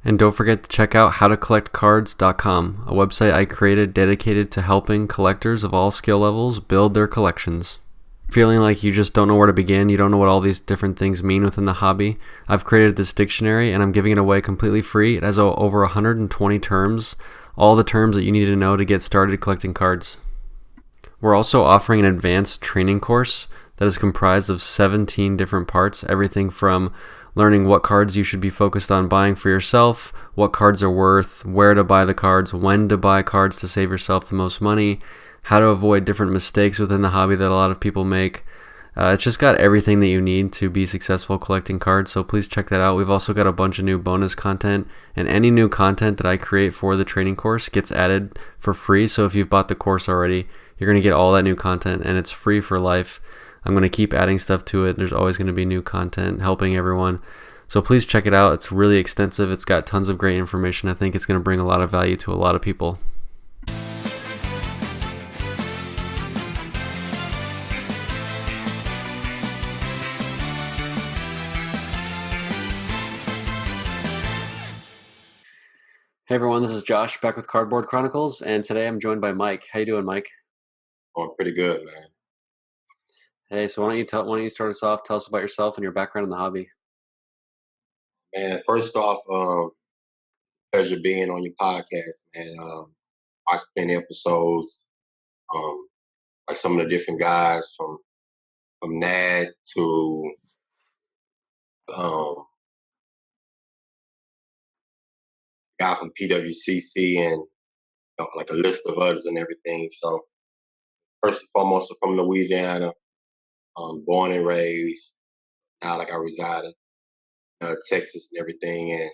And don't forget to check out howtocollectcards.com, a website I created dedicated to helping collectors of all skill levels build their collections. Feeling like you just don't know where to begin, you don't know what all these different things mean within the hobby, I've created this dictionary and I'm giving it away completely free. It has over 120 terms, all the terms that you need to know to get started collecting cards. We're also offering an advanced training course that is comprised of 17 different parts, everything from learning what cards you should be focused on buying for yourself, what cards are worth, where to buy the cards, when to buy cards to save yourself the most money, how to avoid different mistakes within the hobby that a lot of people make. It's just got everything that you need to be successful collecting cards, so please check that out. We've also got a bunch of new bonus content, and any new content that I create for the training course gets added for free. So if you've bought the course already, you're going to get all that new content, and it's free for life. I'm going to keep adding stuff to it. There's always going to be new content helping everyone. So please check it out. It's really extensive. It's got tons of great information. I think it's going to bring a lot of value to a lot of people. Hey everyone, this is Josh back with Cardboard Chronicles, and today I'm joined by Mike. How you doing, Mike? Going pretty good, man. Hey, so why don't you start us off? Tell us about yourself and your background in the hobby. Man, first off, pleasure being on your podcast, man. I spent episodes, um, like some of the different guys from Nad to um, guy from PWCC and like a list of others and everything. So first and foremost, I'm from Louisiana, born and raised. Now, like I reside in Texas and everything, and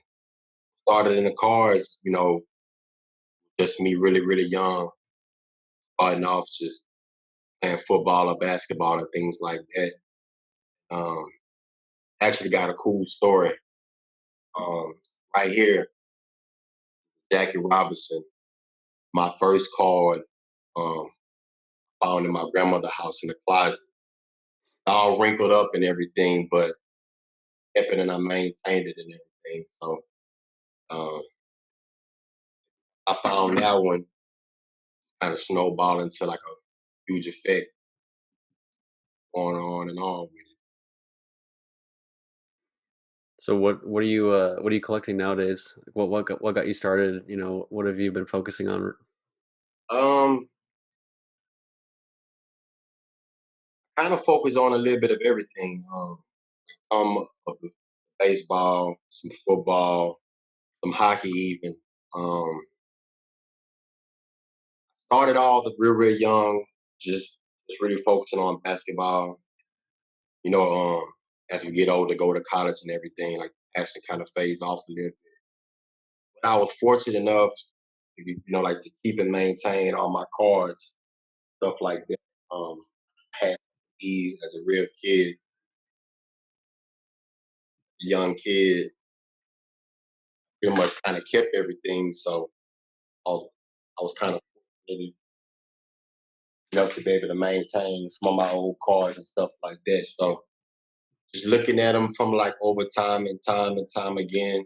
started in the cars. Just me, really, really young, starting off just playing football or basketball and things like that. Um, Actually got a cool story. Um, right here, Jackie Robinson, my first card, um, found in my grandmother's house in the closet, all wrinkled up and everything, but kept it and I maintained it and everything. So um, I found that one kind of snowball into like a huge effect going on and on with it. So what are you collecting nowadays? What got you started? What have you been focusing on? Um, Kind of focus on a little bit of everything. Some of the baseball, some football, some hockey even. Um, Started off real, real young, just really focusing on basketball. You know, as we get older, go to college and everything, like passion kind of fades off a little bit. But I was fortunate enough, like to keep and maintain all my cards, stuff like that. Had ease as a real kid, young kid, pretty much kind of kept everything. So I was kind of fortunate enough to be able to maintain some of my old cards and stuff like that. So just looking at them from like over time and time and time again,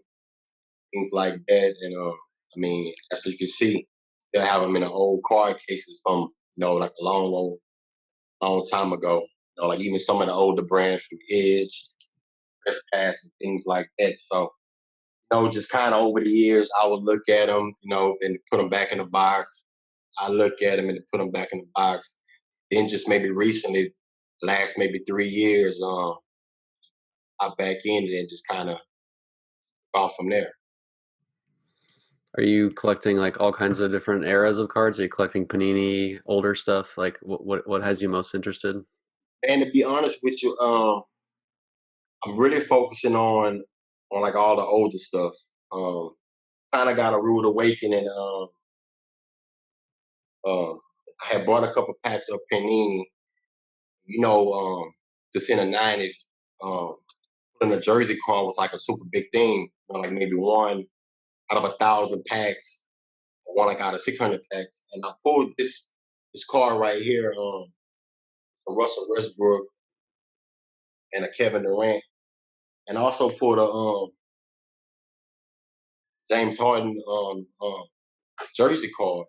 things like that. And I mean, as you can see, they'll have them in the old card cases from like a long time ago. Like even some of the older brands from Edge, Press Pass, and things like that. So just kind of over the years, I would look at them, and put them back in the box. I look at them and put them back in the box. Then just maybe recently, last maybe 3 years, I back in it and just kind of off from there. Are you collecting like all kinds of different eras of cards? Are you collecting Panini, older stuff? Like what has you most interested? And to be honest with you, I'm really focusing on like all the older stuff. Um, Kind of got a rude awakening. Um, I had bought a couple packs of Panini. Just in the '90s, putting a jersey card was like a super big thing. Like maybe one out of 1,000 packs, or one like out of 600 packs. And I pulled this card right here, a Russell Westbrook and a Kevin Durant, and I also pulled James Harden jersey card.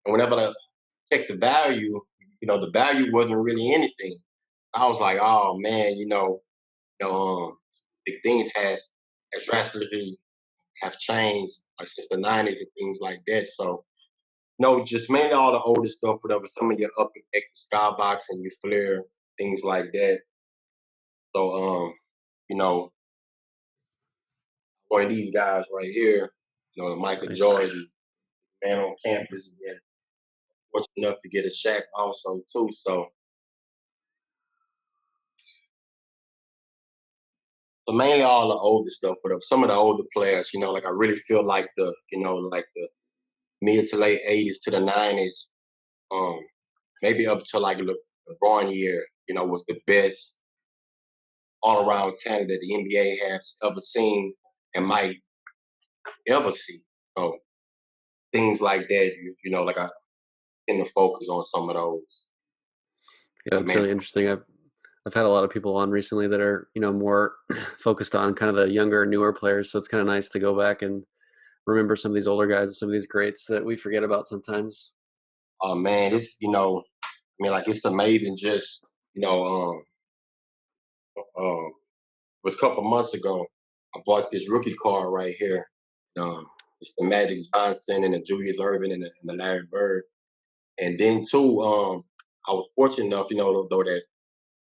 And whenever I checked the value, the value wasn't really anything. I was like, oh man, the things has drastically have changed like since the '90s and things like that. So no, just mainly all the older stuff, whatever. Some of your up and skybox and your flare, things like that. So you know, one of these guys right here, the Michael Nice. Jordan, man on campus, and fortunate enough to get a Shaq also too. So mainly all the older stuff, but some of the older players, like I really feel like the mid to late '80s to the '90s, um, maybe up to like LeBron year, was the best all around talent that the NBA has ever seen and might ever see. So things like that, like I tend to focus on some of those. Yeah, But it's man, really interesting. I've had a lot of people on recently that are, more focused on kind of the younger, newer players. So it's kind of nice to go back and remember some of these older guys and some of these greats that we forget about sometimes. man, it's like it's amazing. Just um, it was a couple months ago. I bought this rookie card right here. It's the Magic Johnson and the Julius Erving and the Larry Bird. And then too, I was fortunate enough, though that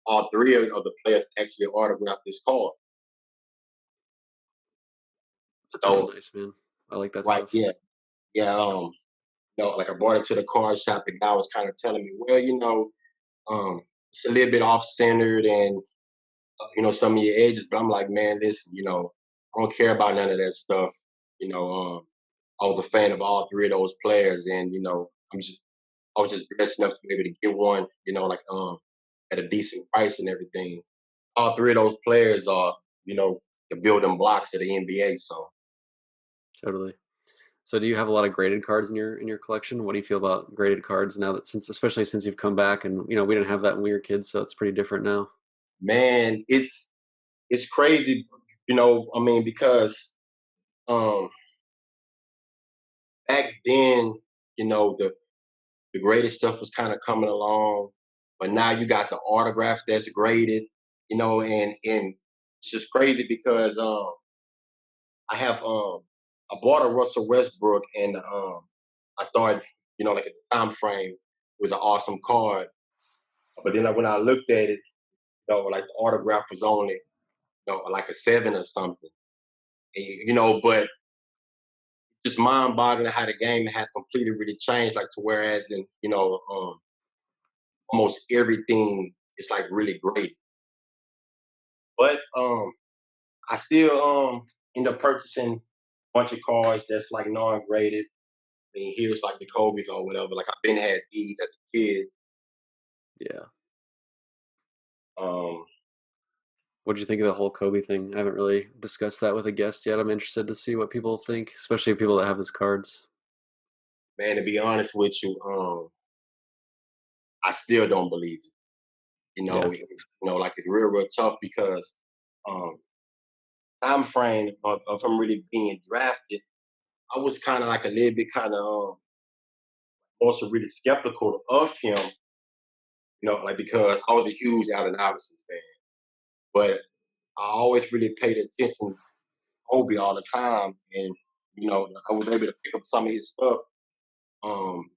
all three of the players actually autographed this card. That's really So nice, man. I like that right, stuff. yeah, yeah. Like I brought it to the card shop. The guy was kind of telling me, well, it's a little bit off centered and some of your edges. But I'm like, man, listen, I don't care about none of that stuff. You know, um, I was a fan of all three of those players, and I was just blessed enough to be able to get one. At a decent price and everything. All three of those players are the building blocks of the NBA. So Totally. So do you have a lot of graded cards in your collection? What do you feel about graded cards now that especially since you've come back and we didn't have that when we were kids, so it's pretty different now. man, it's crazy. I mean, because um, back then, the greatest stuff was kind of coming along, but now you got the autograph that's graded. And it's just crazy because I bought a Russell Westbrook and I thought like at the time frame was an awesome card, but then when I looked at it, like the autograph was only like a 7 or something. And, but just mind boggling how the game has completely really changed. Like to whereas in almost everything is like really great, but I still end up purchasing a bunch of cards that's like non-graded. I mean, here's like the Kobe's or whatever. Like I've been had these as a kid. Yeah. Um, What do you think of the whole Kobe thing? I haven't really discussed that with a guest yet. I'm interested to see what people think, especially people that have his cards. man, to be honest with you, I still don't believe it. Yeah. Like it's real tough because um, time frame of him really being drafted, I was kind of like a little bit kind of also really skeptical of him. Like because I was a huge Allen Iverson fan, but I always really paid attention to Kobe all the time, and I was able to pick up some of his stuff. Um,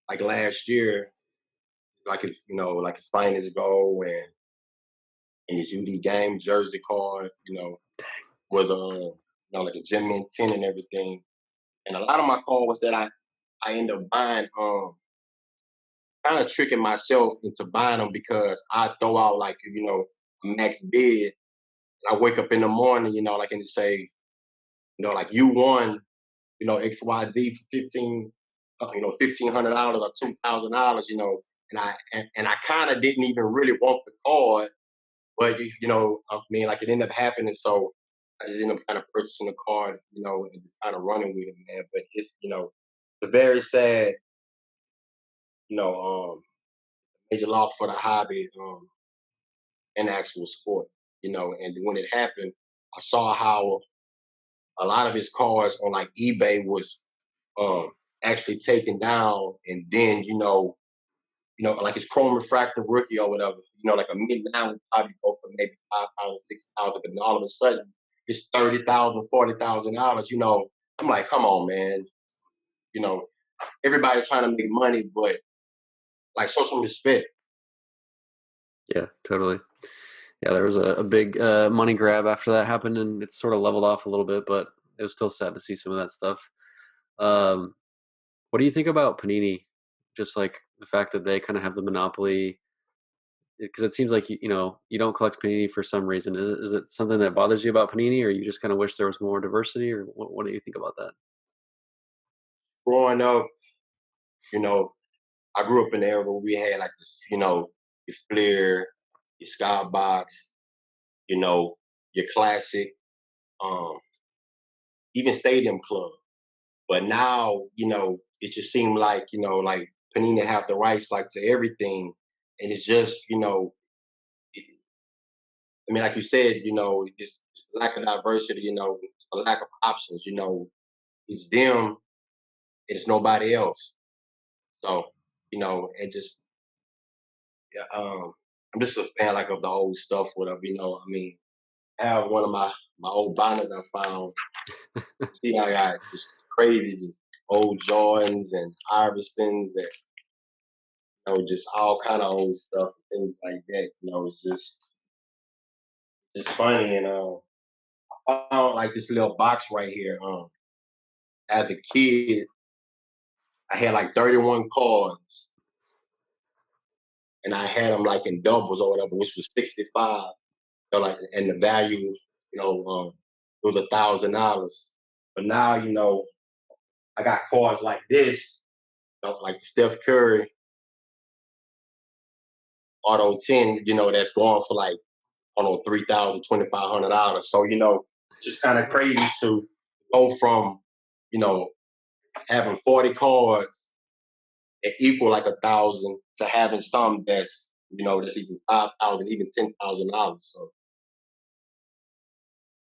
like last year, like his finest goal and his UD game jersey card, with like a gem mint 10 and everything. And a lot of my cards that I end up buying, kind of tricking myself into buying them because I throw out like a max bid. And I wake up in the morning, like and say, like you won, XYZ for $1,500 or $2,000, and I kind of didn't even really want the card, but I mean, like it ended up happening, so I just ended up kind of purchasing the card, and just kind of running with it, man. But it's it's a very sad, you know, um, major loss for the hobby, and actual sport, and when it happened, I saw how a lot of his cars on like eBay was um actually taken down, and then like his chrome refractive rookie or whatever, like a mid nine would probably go for maybe 5,000, 6,000, but then all of a sudden it's 30,000, $40,000. I'm like, come on, man. You know, everybody trying to make money, but like show some respect. Yeah, totally. Yeah, there was a big money grab after that happened, and it's sort of leveled off a little bit, but it was still sad to see some of that stuff. Um, what do you think about Panini? Just like the fact that they kind of have the monopoly, because it seems like you don't collect Panini for some reason. Is it something that bothers you about Panini, or you just kind of wish there was more diversity, or what do you think about that? Growing up, you know, I grew up in the era where we had like this, your Flair, your Skybox, you know, your classic, um, even Stadium Club. But now, it just seemed like, like Panini have the rights like to everything. And it's just, I mean, like you said, it's the lack of diversity, it's the lack of options, it's them, it's nobody else. So, and just, yeah, I'm just a fan like of the old stuff, whatever, I mean, I have one of my old binders I found. See, I got just crazy, just old Jordans and Iversons and just all kind of old stuff, things like that. It's just funny. And I found like this little box right here. As a kid, I had like 31 cards, and I had them like in doubles or whatever, which was 65. Like, and the value, was $1,000. But now, I got cards like this, like Steph Curry Auto 10, that's going for like, I don't know, $3,000, $2,500. So, just kind of crazy to go from, you know, having 40 cards that equal like 1,000 to having some that's even 5,000, even $10,000. So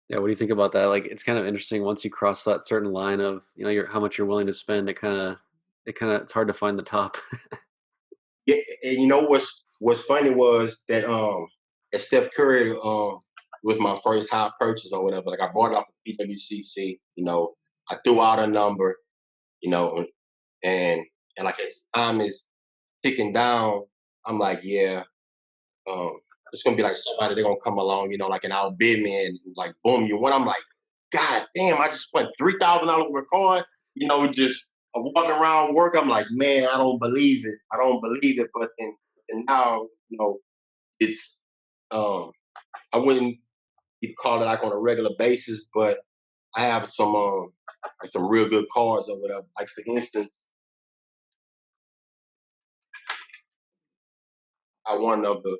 Yeah, what do you think about that? Like, it's kind of interesting once you cross that certain line of how much you're willing to spend. It's hard to find the top. yeah, and what's funny was that at Steph Curry was my first high purchase or whatever. Like I bought it off of PWCC. I threw out a number. You know, and like as time is ticking down, I'm like, yeah, um, it's gonna be like somebody they're gonna come along, like and outbid me and like boom, you win. I'm like, God damn, I just spent $3,000 for a card, just walking around work. I'm like, man, I don't believe it. I don't believe it. But then and now, it's um I wouldn't even call it like on a regular basis, but I have some like some real good cards or whatever. Like for instance, I one of the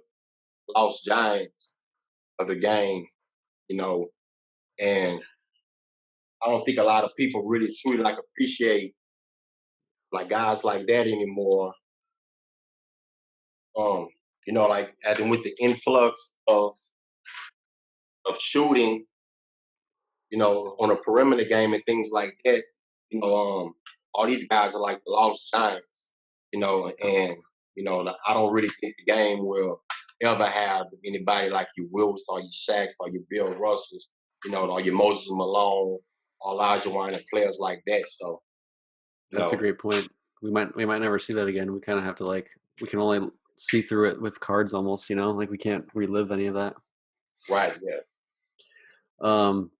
lost giants of the game, you know, and I don't think a lot of people really truly like appreciate like guys like that anymore. Um, like as in with the influx of shooting, on a perimeter game and things like that, all these guys are like the lost giants, and like, I don't really think the game will ever have anybody like your Wills or your Shaqs or your Bill Russells, or your Moses Malone or Elijah Wana players like that. So, you That's a know, great point. We might never see that again. We kind of have to we can only see through it with cards almost. Like we can't relive any of that. right, yeah. Um,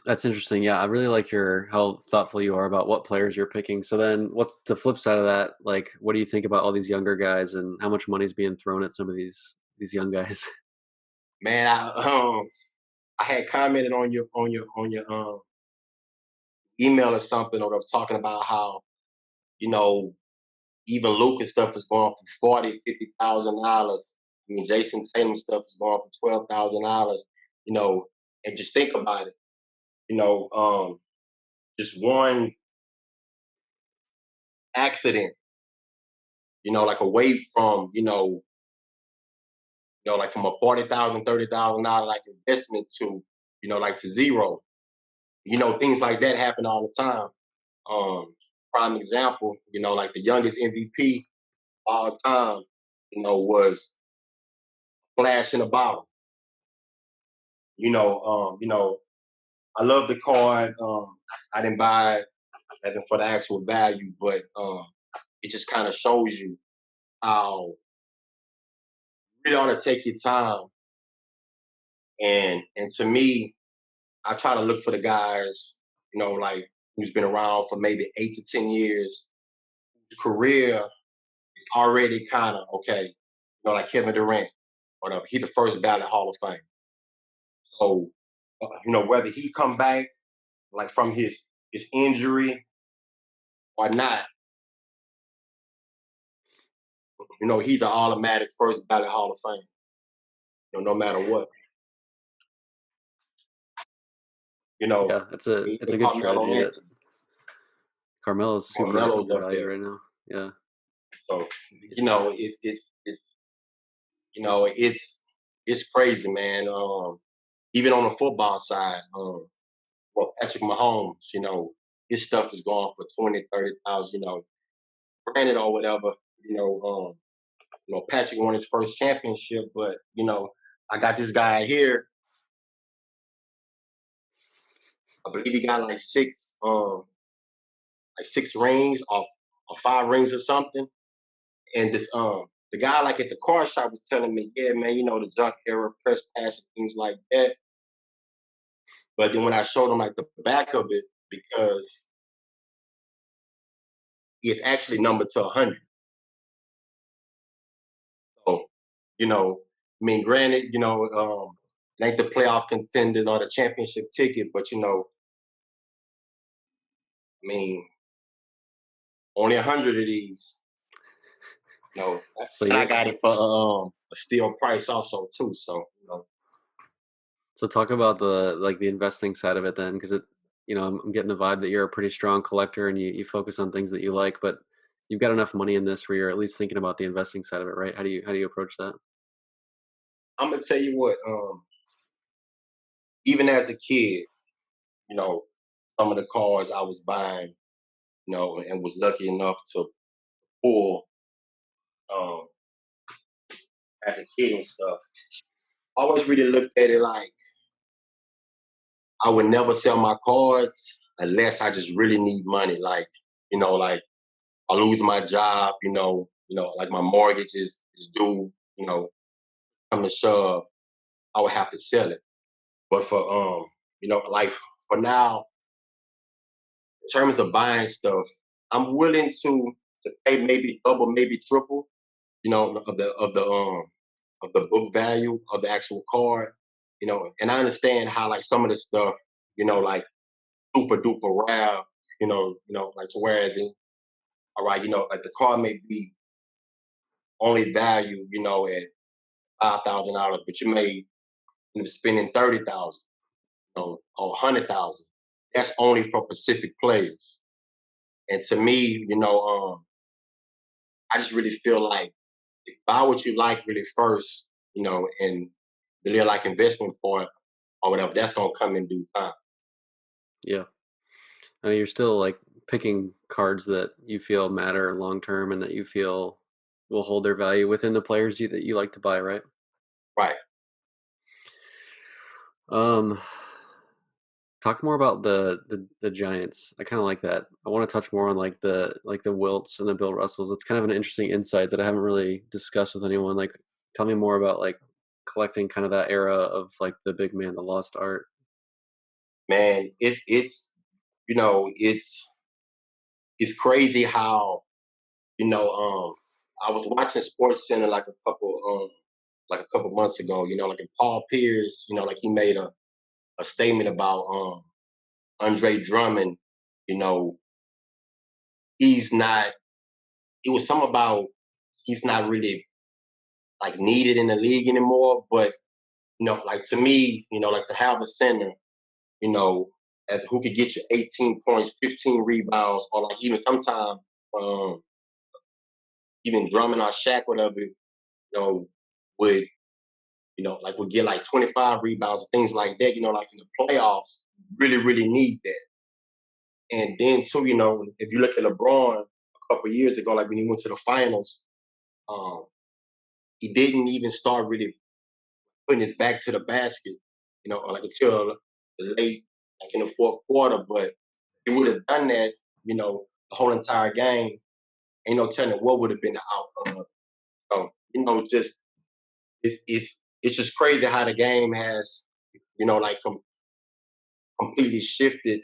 that's interesting. Yeah, I really like your how thoughtful you are about what players you're picking. So then, what's the flip side of that? Like, what do you think about all these younger guys and how much money's being thrown at some of these young guys? Man, I had commented on your email or something, or I was talking about how, you know, even Lucas stuff is going for 40, $50,000. I mean, Jason Tatum stuff is going for $12,000. You know, and just think about it. You know, just one accident. Like away from like from a $40,000, $30,000 like investment to like to zero. Things like that happen all the time. Um, Prime example, like the youngest MVP all time, was Flash in a bottle. I love the card. I didn't buy it as for the actual value, but it just kind of shows you how you really ought to take your time. And to me, I try to look for the guys, like who's been around for maybe 8 to 10 years. His career is already kind of okay, like Kevin Durant, whatever. He's the first ballot Hall of Fame. So, whether he come back like from his injury or not, he's an automatic first ballot Hall of Fame. No matter what. Yeah, it's a Even good Carmelo strategy. That Anthony, Carmelo's super Carmelo's up undervalued there. right now. Yeah, So, biggest name. it's crazy, man. Even on the football side, Patrick Mahomes, his stuff is going for 20, 30,000, granted or whatever, you know, um, Patrick won his first championship, but I got this guy here. I believe he got like six rings or 5 rings or something. And the guy like at the car shop was telling me, yeah, man, the junk era, press pass and things like that. But then when I showed him like the back of it, because it's actually numbered to 100. So, granted, it ain't the playoff contenders or the championship ticket, but I mean, only 100 of these. So And I you're got it for a steel price also too. So so talk about the investing side of it then, because I'm getting the vibe that you're a pretty strong collector and you focus on things that you like, but you've got enough money in this where you're at least thinking about the investing side of it, right? How do you approach that? I'm gonna tell you what. Even as a kid, you know, some of the cars I was buying, and was lucky enough to pull um, as a kid and stuff. I always really looked at it like I would never sell my cards unless I just really need money. Like I lose my job, like my mortgage is due, come to shove, I would have to sell it. But for like for now, in terms of buying stuff, I'm willing to pay maybe double, maybe triple, of the book value of the actual card, and I understand how like some of the stuff, like super duper rare, like to whereas all right, like the card may be only value, at $5,000, but you may end up spending 30,000, or 100,000. That's only for specific players. And to me, I just really feel like buy what you like really first, and the little like investment for it or whatever, that's gonna come in due time. Yeah. I mean, you're still like picking cards that you feel matter long term and that you feel will hold their value within the players that you like to buy, right? Right. Um, Talk more about the Giants. I kind of like that. I want to touch more on like the Wilts and the Bill Russells. It's kind of an interesting insight that I haven't really discussed with anyone. Like, tell me more about like collecting kind of that era of like the big man, the lost art. Man, it's crazy how, I was watching Sports Center like a couple months ago, like in Paul Pierce, like he made a statement about Andre Drummond, you know, he's not it was something about he's not really like needed in the league anymore. But like to me, like to have a center, you know, as who could get you 18 points, 15 rebounds, or like even sometimes um, even Drummond or Shaq, whatever, would like would get like 25 rebounds and things like that. Like in the playoffs, really, really need that. And then too, if you look at LeBron a couple of years ago, like when he went to the finals, um, he didn't even start really putting his back to the basket, like until the late, like in the fourth quarter. But he would have done that, the whole entire game. Ain't no telling what would have been the outcome of it. So, just it's just crazy how the game has, like completely shifted.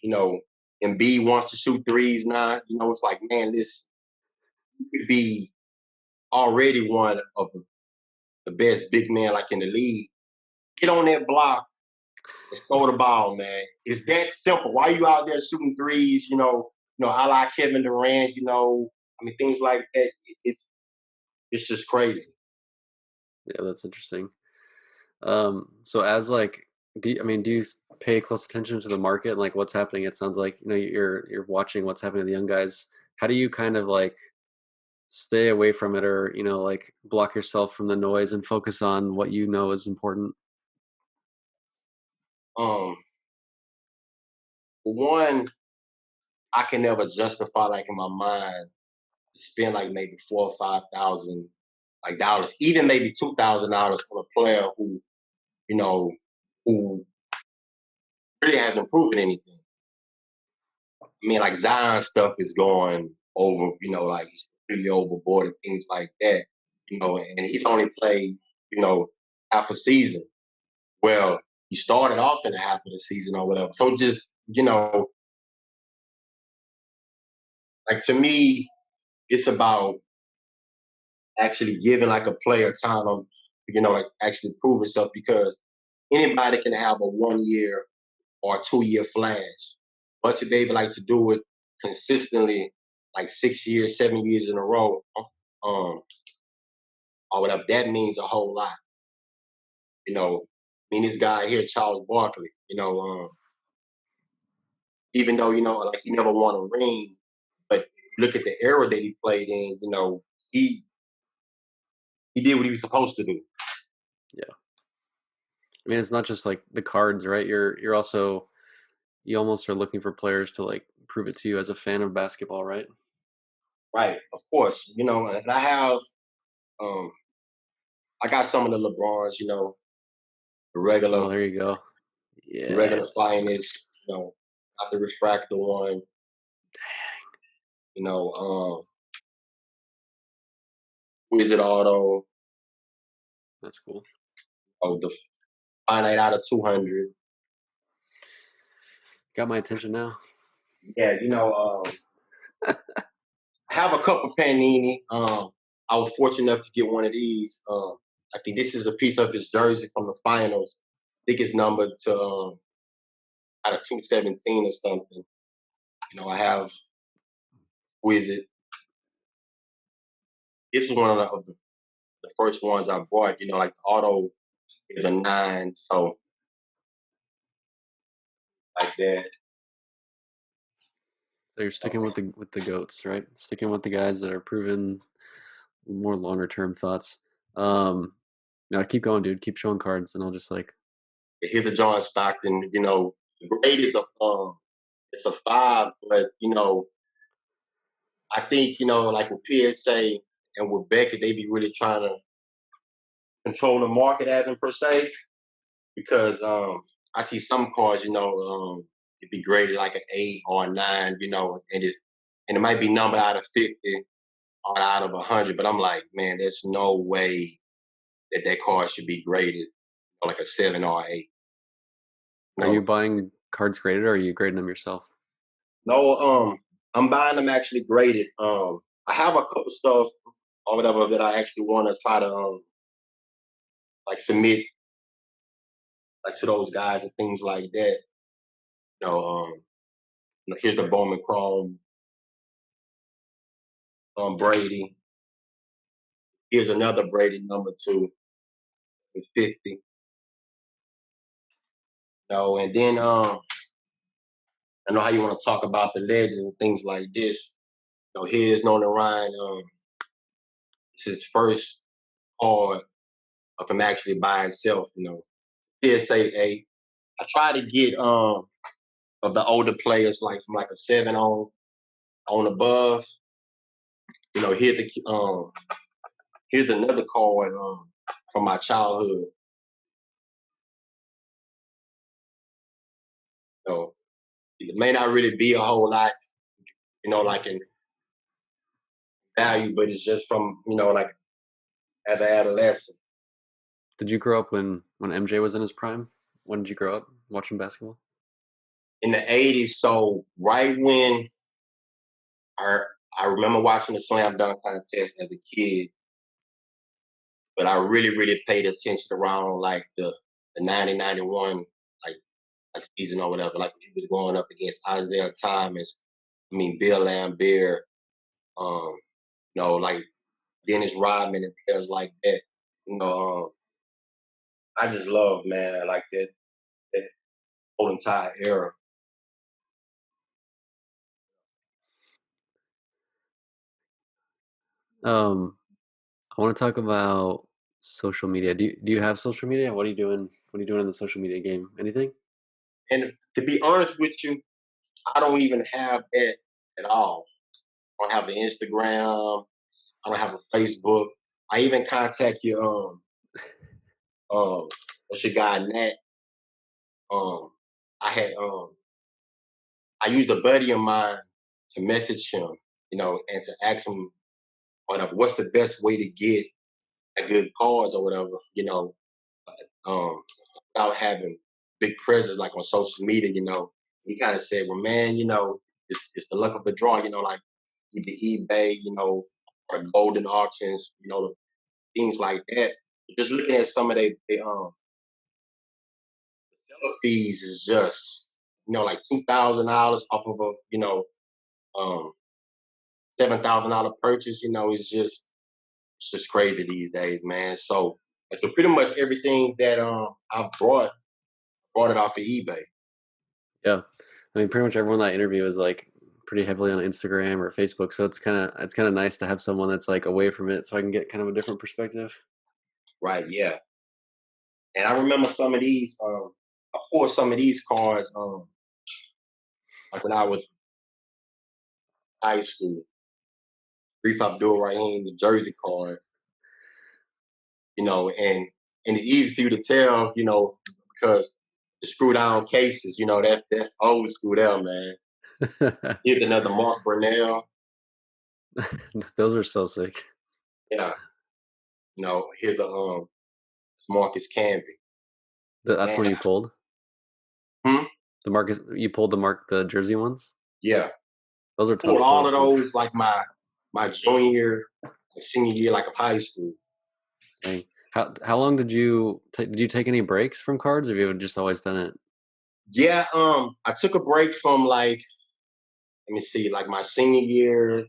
You know, Embiid wants to shoot threes now. It's like, man, this could be already one of the best big men like in the league. Get on that block and throw the ball, man. It's that simple. Why are you out there shooting threes? I like Kevin Durant. I mean things like that. It's just crazy. Yeah, that's interesting. So as like, do you pay close attention to the market and like what's happening? It sounds like you're watching what's happening to the young guys. How do you kind of like stay away from it, or like block yourself from the noise and focus on what you know is important? Um, for one, I can never justify like in my mind to spend like maybe 4 or 5 thousand like dollars, even maybe $2,000 for a player you know who really hasn't proven anything. I mean, like Zion stuff is going over, like he's completely overboard and things like that, and he's only played, half a season. Well, he started off in the half of the season or whatever. So just, like to me, it's about actually giving like a player time, like actually prove himself because anybody can have a 1 year or 2 year flash, but to be able like to do it consistently, like 6 years, 7 years in a row, um, or whatever, that means a whole lot. I mean, this guy here, Charles Barkley, even though like he never won a ring, but look at the era that he played in. He he did what he was supposed to do. Yeah, I mean it's not just like the cards, right? You're also, you almost are looking for players to like prove it to you as a fan of basketball, right? Right, of course. And um, I got some of the LeBrons. The Oh, regular, there you go. the Yeah. regular finest. Got the refractor one. You know, Wizard Auto. That's cool. The finite out of 200. Got my attention now. Yeah, I have a couple Panini. I was fortunate enough to get one of these. I think this is a piece of his jersey from the finals. I think it's numbered to out of 217 or something. I have Wizard. This was one of the first ones I bought. Like the auto is a 9, so like that. So you're sticking with the goats, right? Sticking with the guys that are proven, more longer term thoughts. Now keep going, dude. Keep showing cards, and I'll just like. Here's a John Stockton. The grade is it's a 5, but I think like with PSA and with Beckett, they be really trying to control the market as in per se because I see some cards, it'd be graded like an 8 or a 9, and it might be numbered out of 50 or out of 100, but I'm like, man, there's no way that card should be graded like a 7 or an 8. Are you No, buying cards graded, or are you grading them yourself? no, I'm buying them actually graded. I have a couple stuff or whatever that I actually want to try to like submit like to those guys and things like that. You know, um, here's the Bowman Chrome, Brady. Here's another Brady number 2 with 50. And then I know how you want to talk about the legends and things like this. Here's Nolan Ryan. It's his first card of him actually by himself. PSA 8. I try to get of the older players like from like a 7 on above. Here's another card from my childhood. So it may not really be a whole lot, like in value, but it's just from like as an adolescent Did you grow up when MJ was in his prime? When did you grow up watching basketball? in the '80s. So right when I I remember watching the slam dunk contest as a kid, but I really paid attention around like the 90-91 like season or whatever. Like he was going up against Isaiah Thomas, Bill Lambert, um, like Dennis Rodman and players like that. I just love, man, like that whole entire era. Um, I want to talk about social media. Do you have social media? What are you doing? What are you doing in the social media game? Anything? And to be honest with you, I don't even have that at all. I don't have an Instagram. I don't have a Facebook. I even contact your what's your guy Nat. Um I had I used a buddy of mine to message him, and to ask him whatever, what's the best way to get a good cause or whatever, um, without having big presence like on social media. He kind of said, well, man, it's the luck of the draw, like either eBay, or golden auctions, things like that. Just looking at some of the seller fees is just, like $2,000 off of a, um, $7,000 purchase, it's just crazy these days, man. So pretty much everything that I've brought it off of eBay. Yeah, I mean, pretty much everyone that I interview is like pretty heavily on Instagram or Facebook, so it's kind of nice to have someone that's like away from it, so I can get kind of a different perspective. Right, yeah. And I remember some of these, I poured some of these cards, like when I was in high school. Brief Abdul Rahim, the Jersey card, and it's easy for you to tell, because the screw down cases, that's old school there, man. Here's another Mark Burnell. Those are so sick. Yeah, here's a Marcus Camby. That's Man, one you pulled. hmm? The jersey ones. Yeah. Those are Pulled tough all pulls, of man. those like my junior, senior year, like of high school. Dang. How long did you take any breaks from cards, or have you just always done it? Yeah, I took a break from like, let me see, like my senior year,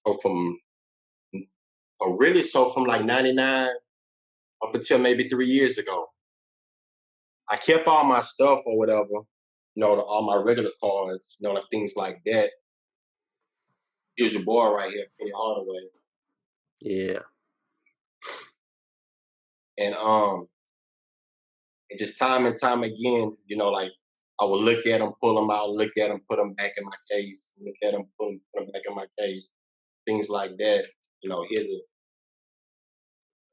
or from like '99 up until maybe 3 years ago. I kept all my stuff or whatever, all my regular cards, like things like that. Here's your boy right here, Penny Hardaway, Yeah, and just time and time again, like I would look at them, pull them out, look at them, put them back in my case, look at them, put them back in my case, things like that. Here's a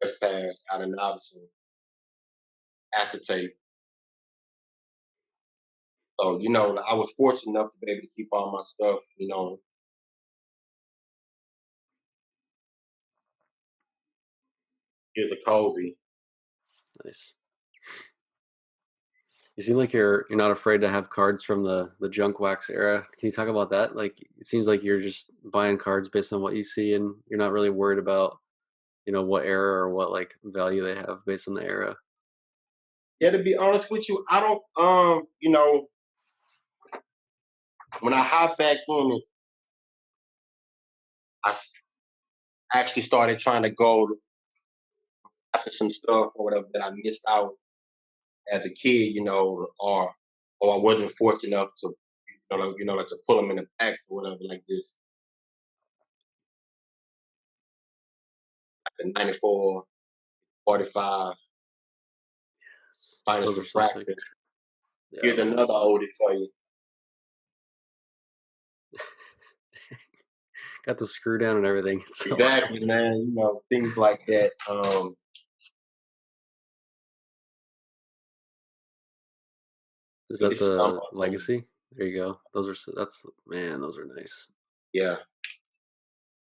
press pass out of novice acetate. So, I was fortunate enough to be able to keep all my stuff. Here's a Kobe. nice. You seem like you're not afraid to have cards from the junk wax era. Can you talk about that? Like, it seems like you're just buying cards based on what you see, and you're not really worried about what era or what like value they have based on the era. Yeah, to be honest with you, I don't, when I hop back in it, actually started trying to go after some stuff or whatever that I missed out as a kid, or I wasn't fortunate enough to, like to pull them in the packs or whatever like this. Like the '94 45, finest Those are so sick. refractor. Yeah, I Here's love another those ones. oldie for you. Got the screw down and everything. It's so awesome. Exactly, man. Things like that. Is that This is the legacy? There you go. That's man, those are nice. yeah.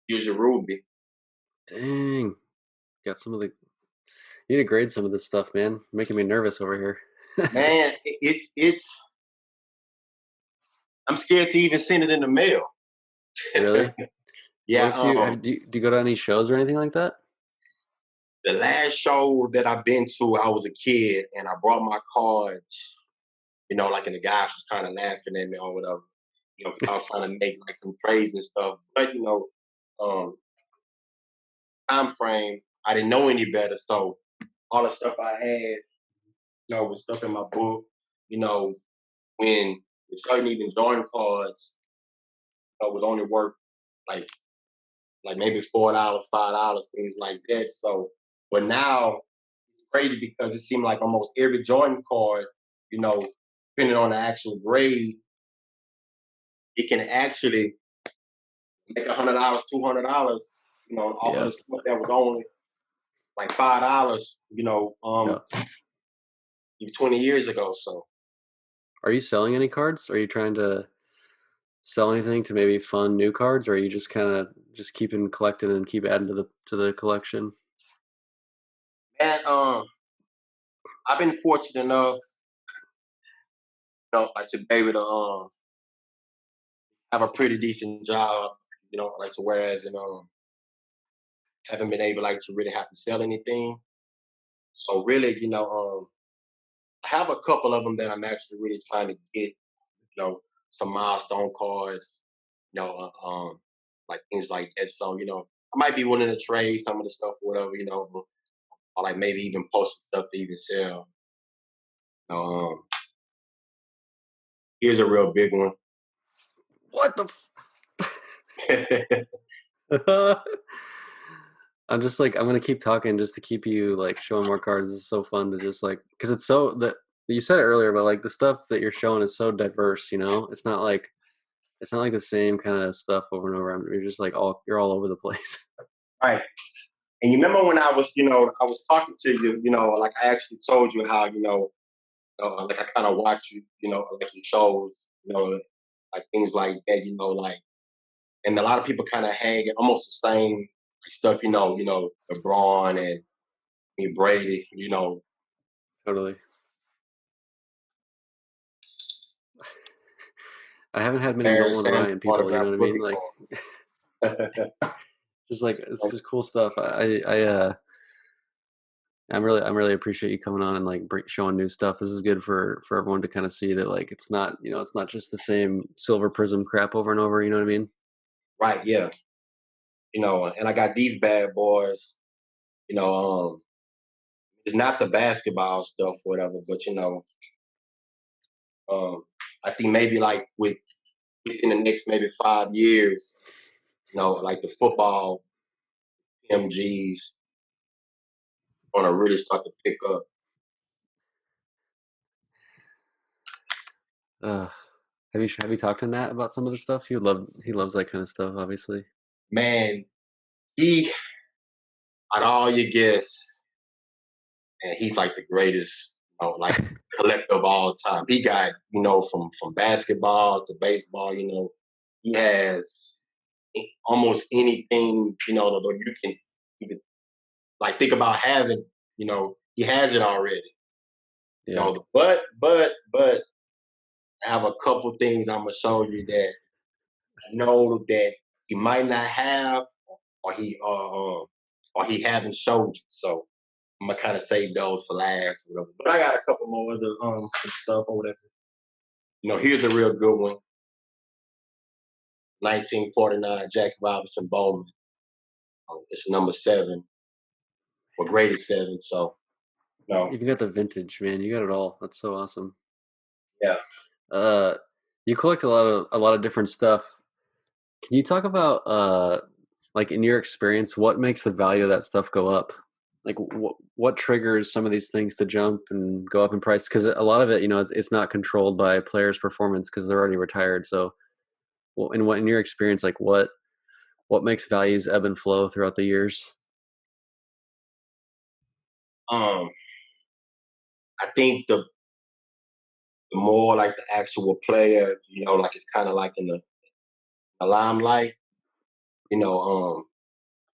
Here's your ruby. Dang. Got some of the You need to grade some of this stuff, man. Making me nervous over here. Man, it's. I'm scared to even send it in the mail. Really? What Yeah. if do you go to any shows or anything like that? The last show that I've been to, I was a kid, and I brought my cards. Like, and the guys was kind of laughing at me or whatever. Because I was trying to make like some trades and stuff. But um, time frame, I didn't know any better, so all the stuff I had, was stuff in my book. You know, when certain even Jordan cards, was only worth like maybe $4, $5, things like that. So, but now it's crazy because it seemed like almost every Jordan card, you know, depending on the actual grade, it can actually make $100, $200, off of Yeah. the stuff that was only like $5, Yeah. 20 years ago. So Are you selling any cards? Are you trying to sell anything to maybe fund new cards, or are you just kind of just keeping collecting and keep adding to the collection? and I've been fortunate enough, like to be able to have a pretty decent job, like to whereas haven't been able like to really have to sell anything. So really, I have a couple of them that I'm actually really trying to get, some milestone cards, like things like that. So I might be willing to trade some of the stuff or whatever, or like maybe even post some stuff to even sell. Um, Here's a real big one. What the? I'm just like I'm gonna keep talking just to keep you like showing more cards. It's so fun to just like because it's so that you said it earlier, but like the stuff that you're showing is so diverse. It's not like the same kind of stuff over and over. You're just like you're all over the place. Right. And you remember when I was talking to you, like I actually told you how, like I kind of watch you, like your shows, like things like that, like, and a lot of people kind of hang almost the same stuff, LeBron and Brady, Totally. I haven't had many Barry Nolan Sanders Ryan people. You know autographed what I mean? rookie Like card. just like it's just cool stuff. I'm really appreciate you coming on and like showing new stuff. This is good for everyone to kind of see that like it's not just the same silver prism crap over and over. You know what I mean? Right, yeah. And I got these bad boys, you know, um, it's not the basketball stuff, whatever, but um, I think maybe like within the next maybe 5 years, like the football MGs gonna really start to pick up. Uh, have you talked to Nat about some of the stuff? He loves that kind of stuff, obviously. Man, he out of all your guests, and he's like the greatest, like collector of all time. He got, from basketball to baseball, he has almost anything, that you can even like think about having, he has it already. Yeah, But I have a couple things I'm gonna show you that I know that he might not have, or he haven't showed you. So I'm gonna kind of save those for last. Or whatever. But I got a couple more other stuff or whatever. Here's a real good one. 1949 Jackie Robinson Bowman. It's number 7 or graded 7. So no, you got the vintage, man. You got it all. That's so awesome. yeah. Uh, you collect a lot of different stuff. Can you talk about like in your experience, what makes the value of that stuff go up? like what triggers some of these things to jump and go up in price? Because a lot of it, it's not controlled by players' performance because they're already retired. So, well, in your experience, like what makes values ebb and flow throughout the years? Um, I think the more like the actual player, like it's kind of like in the limelight. You know,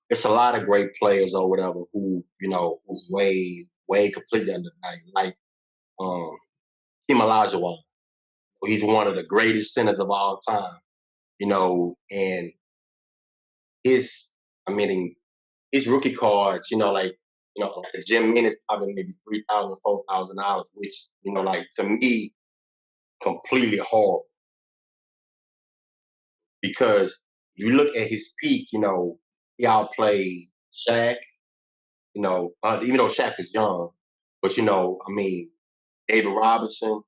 it's a lot of great players or whatever who's way completely undervalued. Like um, Kim Olajuwon, he's one of the greatest centers of all time. And his, I mean, his rookie cards, like a gym minutes probably maybe $3,000, $4,000, which like to me completely horrible because you look at his peak, he outplayed Shaq, even though Shaq is young, but David Robinson,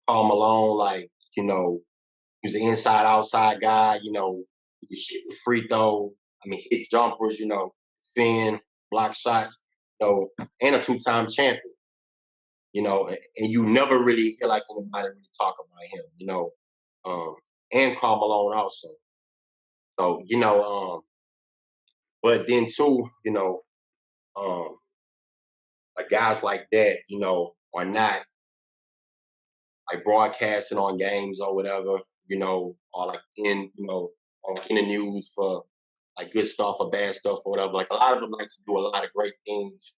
Karl Malone, like, he's an inside outside guy, he can shoot the free throw, hit jumpers, spin, block shots, and a two-time champion, and you never really hear like anybody really talk about him, um, and Karl Malone also. So, but then too, um, like guys like that, are not like broadcasting on games or whatever, or like or in the news for like good stuff or bad stuff or whatever. Like a lot of them like to do a lot of great things,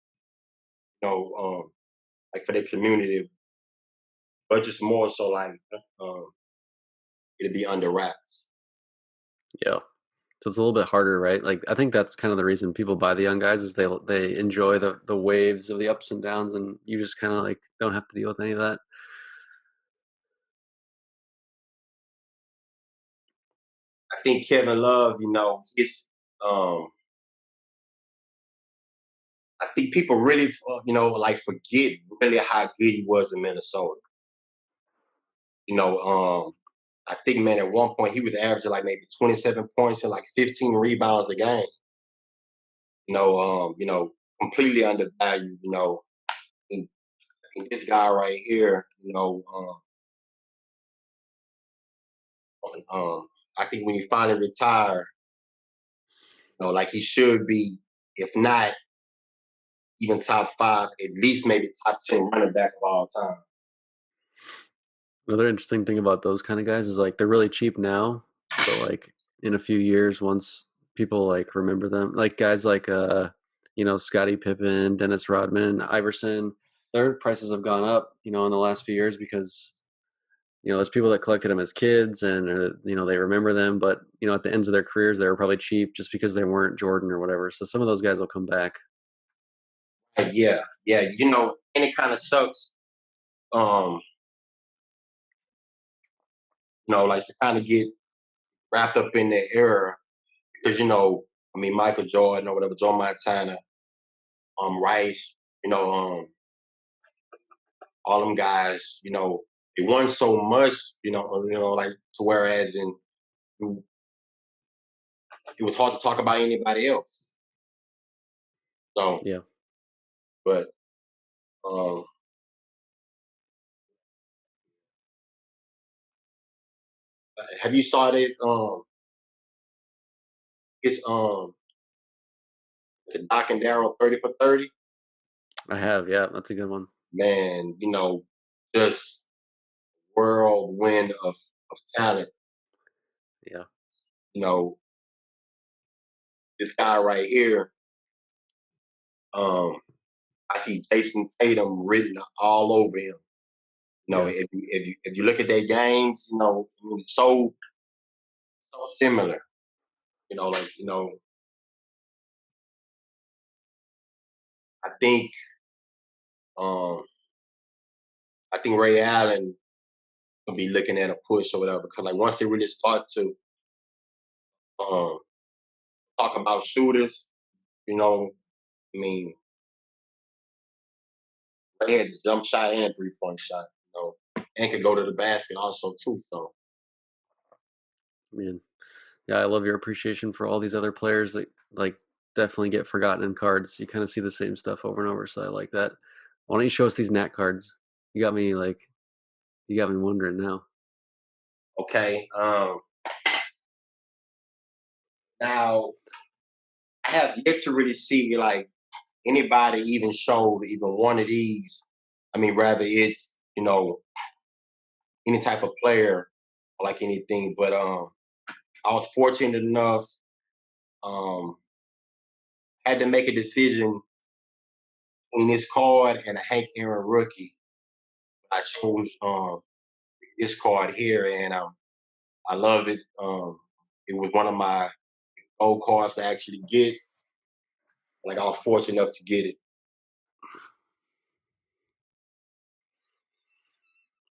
like for their community, but just more so like um, it'd be under wraps. Yeah. So it's a little bit harder, right? Like I think that's kind of the reason people buy the young guys is they enjoy the waves of the ups and downs, and you just kind of like don't have to deal with any of that. I think Kevin Love, um, I think people really, like forget really how good he was in Minnesota. You know, I think, man, at one point he was averaging like maybe 27 points and like 15 rebounds a game. Completely undervalued. And, and this guy right here, I think when he finally retire, like he should be, if not even top five, at least maybe top 10 running back of all time. Another interesting thing about those kind of guys is like they're really cheap now, but like in a few years, once people like remember them, like guys like Scottie Pippen, Dennis Rodman, Iverson, their prices have gone up, in the last few years because there's people that collected them as kids and they remember them, but at the ends of their careers they were probably cheap just because they weren't Jordan or whatever. So some of those guys will come back. Yeah, yeah, and it kind of sucks. Um, like to kind of get wrapped up in that era because Michael Jordan or whatever, Joe Montana, Rice, all them guys, it wasn't so much, like to whereas it was hard to talk about anybody else. So, Yeah, but um, have you saw this? It's the Doc and Daryl 30 for 30. I have. Yeah, that's a good one. Man, just whirlwind of talent. Yeah, You know, this guy right here. Um, I see Jason Tatum written all over him. yeah. If you look at their games, so similar. Like I think um I think Ray Allen will be looking at a push or whatever because like once they really start to um talk about shooters, I mean Ray had a jump shot and 3-point shot, and could go to the basket also too. So Man, yeah, I love your appreciation for all these other players that like definitely get forgotten in cards. You kind of see the same stuff over and over, so I like that. Why don't you show us these Nat cards? You got me wondering now. Okay. Now I have yet to really see like anybody even showed even one of these. I mean, rather it's any type of player or like anything, but I was fortunate enough um had to make a decision between this card and a Hank Aaron rookie. I chose this card here, and I love it. It was one of my old cards to actually get. Like I was fortunate enough to get it.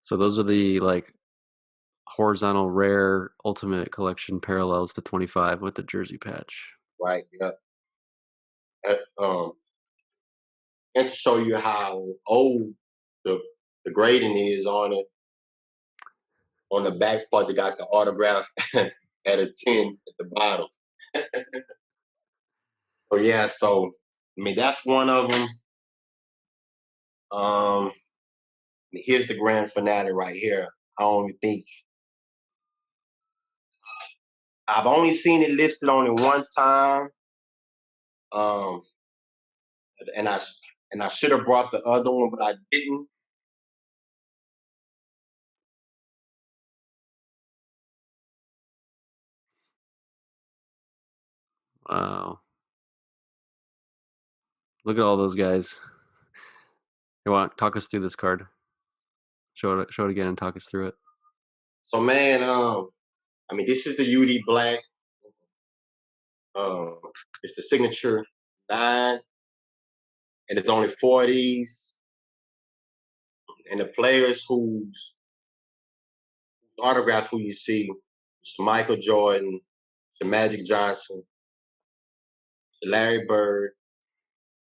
So those are the like horizontal rare ultimate collection parallels to 25 with the jersey patch. Right? Yeah. Um, and to show you how old the the grading is on it. On the back part, they got the autograph at a 10 at the bottom. So yeah, so I mean that's one of them. Um, here's the grand finale right here. I don't even think I've only seen it listed on it one time. Um, and I should have brought the other one, but I didn't. Wow. Look at all those guys. You want to talk us through this card? Show it again and talk us through it. So man, I mean this is the UD Black. Um, it's the signature 9, and it's only 4 of these. And the players whose autograph who you see, it's Michael Jordan, it's Magic Johnson, it's Larry Bird,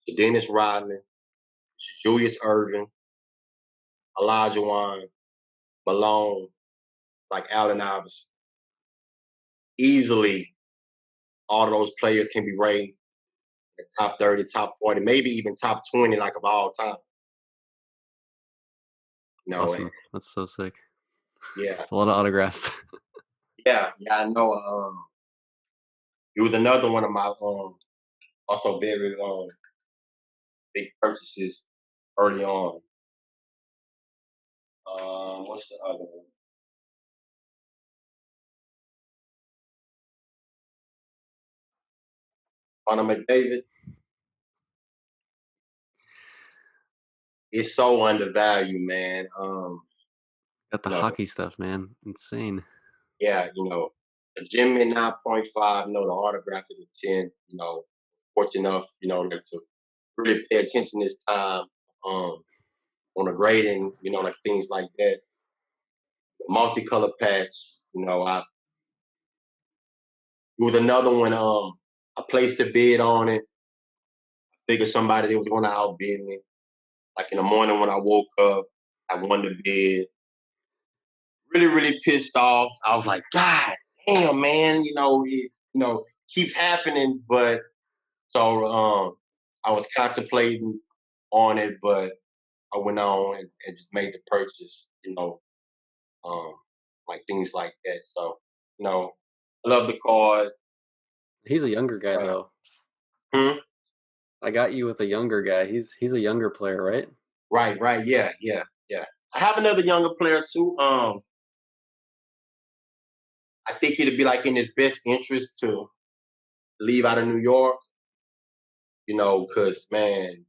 it's Dennis Rodman, it's Julius Erving, Elijah Wan, Malone, like Allen Iverson. Easily, all of those players can be rated in the top 30, top 40, maybe even top 20, like of all time. And, Awesome. That's so sick. yeah, It's a lot of autographs. yeah, I know. It was another one of my also very big purchases early on. What's the other one? Connor McDavid. It's so undervalued, man. Got the You know, hockey stuff, man. Insane. yeah, the gym at 9.5, the autograph is a 10, fortunate enough, like to really pay attention this time, on the grading, like things like that. The multicolor patch, it was another one, I placed a bid on it. Figured somebody that was gonna outbid me. Like in the morning when I woke up, I won the bid. Really, really pissed off. I was like, God damn, man, keeps happening. But so I was contemplating on it, but I went on and just made the purchase, um, like things like that. So, I love the card. He's a younger guy Uh, though. hmm? I got you with a younger guy. He's a younger player, right? Right, yeah, yeah, yeah. I have another younger player too. I think it'd be like in his best interest to leave out of New York, because man,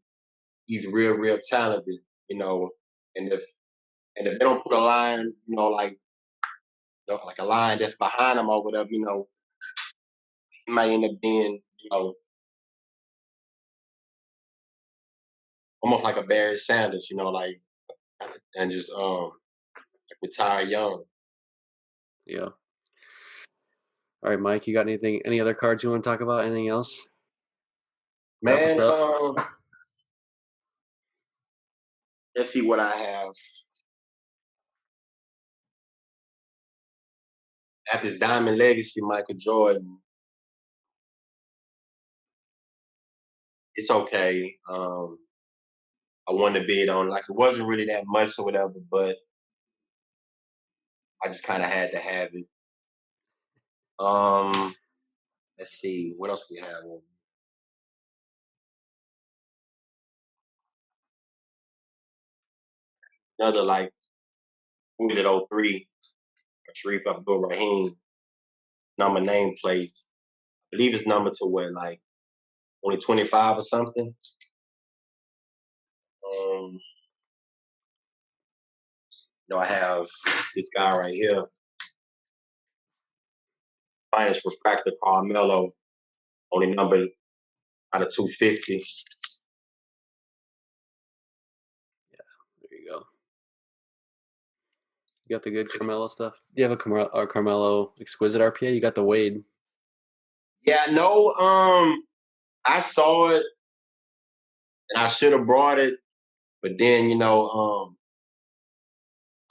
he's real, real talented, and if they don't put a line, like a line that's behind him or whatever, he might end up being, almost like a Barry Sanders, like and just retire young. Yeah. All right, Mike. You got any other cards you want to talk about? Anything else? Wrap us Man, up. let's see what I have. After his Diamond Legacy, Michael Jordan. it's okay. I won the bid on, like, it wasn't really that much or whatever, but I just kind of had to have it. Um, let's see what else we have. Another like who's it? '03, Sharif Abdul Rahim number nameplates. I believe it's number to where like only 25 or something. Um, I have this guy right here, finest refractor Carmelo, only number out of 250. There you go. You got the good Carmelo stuff. Do you have a Carmelo exquisite RPA? You got the Wade. Yeah, no, I saw it and I should have brought it, but then I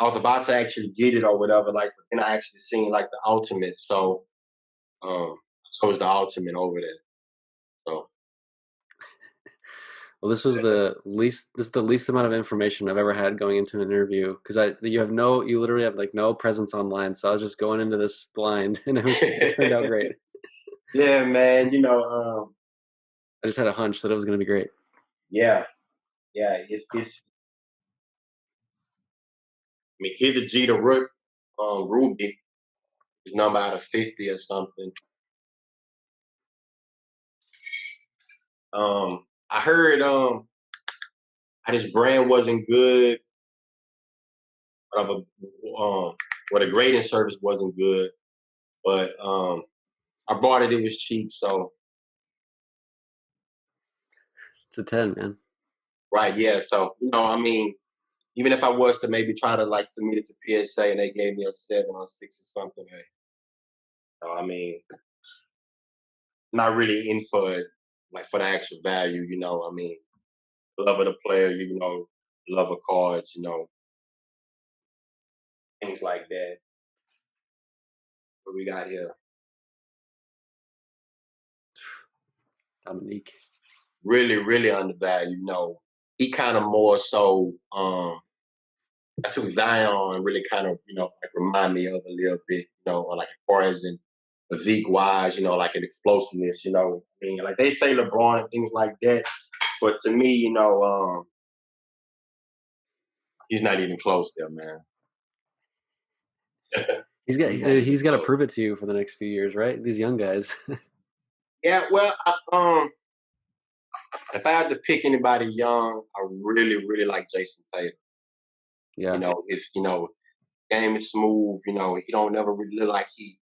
was about to actually get it or whatever, like, but then I actually seen like the ultimate, so I chose the ultimate over there. So Well, this was the least. This is the least amount of information I've ever had going into an interview because you literally have like no presence online. So I was just going into this blind, and it turned out great. yeah, man, I just had a hunch that it was going to be great. yeah, yeah, it's I mean, here's the G to Rook, Ruby is number out of 50 or something. I heard his brand wasn't good, but the grading service wasn't good. But I bought it; it was cheap. So It's a 10, man. right, yeah. So I mean, even if I was to maybe try to like submit it to PSA and they gave me a 7 or 6 or something, hey, I mean, not really in for it, like for the actual value. I mean, love of the player, love of cards, things like that. What we got here? Dominique. Really, really undervalued. He kind of more so. That's who Zion really kind of like remind me of a little bit. Like as far as in physique wise, like an explosiveness. I mean, like they say LeBron and things like that, but to me, he's not even close there, man. He's not even He's got to close. prove it to you for the next few years, right? These young guys. Yeah, well, if I had to pick anybody young, I really, really like Jason Tatum. Yeah. If game is smooth, he don't never really look like he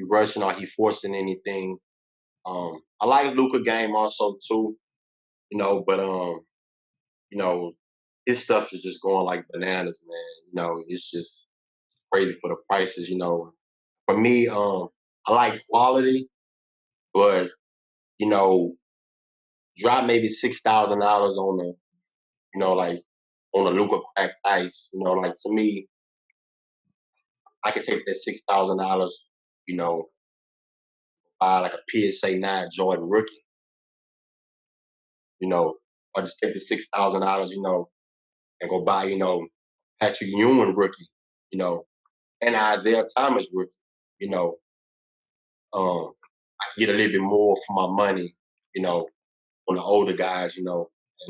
rushing or he forcing anything. I like Luca game also too, but you know, his stuff is just going like bananas, man. It's just crazy for the prices. For me, I like quality, but you know, drop maybe $6,000 on the, like on a Luca cracked ice. Like to me, I could take that $6,000, you know, buy like a PSA 9 Jordan rookie, or just take the $6,000, and go buy, Patrick Ewing rookie, you know, and Isaiah Thomas rookie, you know, I can get a little bit more for my money, you know, on the older guys, and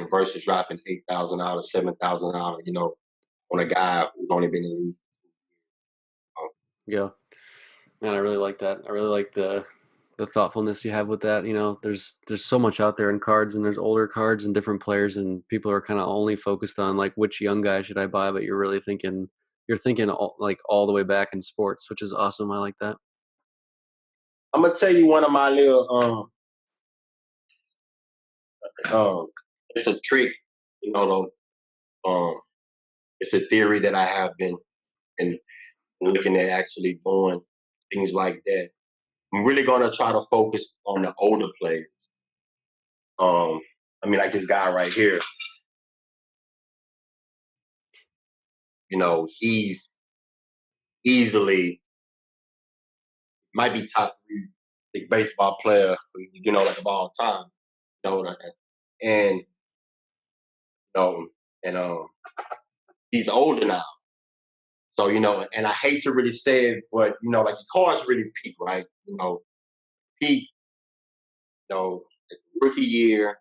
versus dropping $8,000, $7,000, on a guy who's only been in the league. Yeah. Man, I really like that. I really like the thoughtfulness you have with that. There's so much out there in cards, and there's older cards and different players, and people are kind of only focused on like which young guy should I buy, but you're thinking all the way back in sports, which is awesome. I like that. I'm gonna tell you one of my little it's a trick, it's a theory that I have been looking at actually doing things like that. I'm really gonna try to focus on the older players. I mean, like this guy right here. He's easily might be top 3 big baseball player, like of all time. You know, and and he's older now. So and I hate to really say it, but like the cards really peak, right? Peak, the rookie year,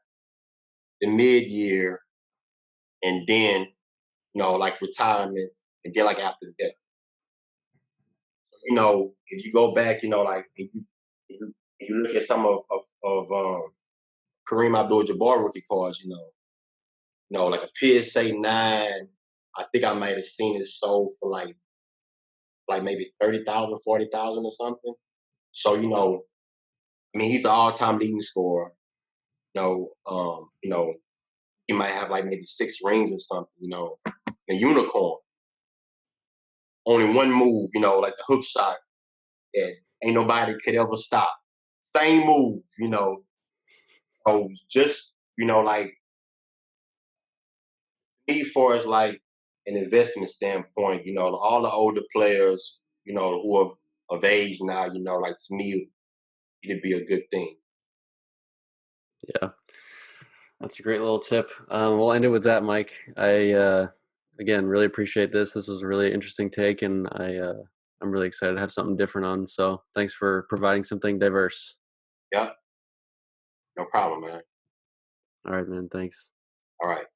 the mid year, and then like retirement, and then like after that. If you go back, like if you look at some of Kareem Abdul-Jabbar rookie cards, like a PSA 9, I think I might have seen it sold for like maybe 30,000, 40,000 or something. So I mean, he's the all-time leading scorer. He might have like maybe 6 rings or something. A unicorn. Only one move. Like the hook shot that ain't nobody could ever stop. Same move. So just like me, for as like an investment standpoint, all the older players, who are of age now, like to me, it'd be a good thing. Yeah, that's a great little tip. We'll end it with that, Mike. I again really appreciate this. This was a really interesting take, and I'm really excited to have something different on. So thanks for providing something diverse. Yeah, no problem, man. All right, man. Thanks. All right.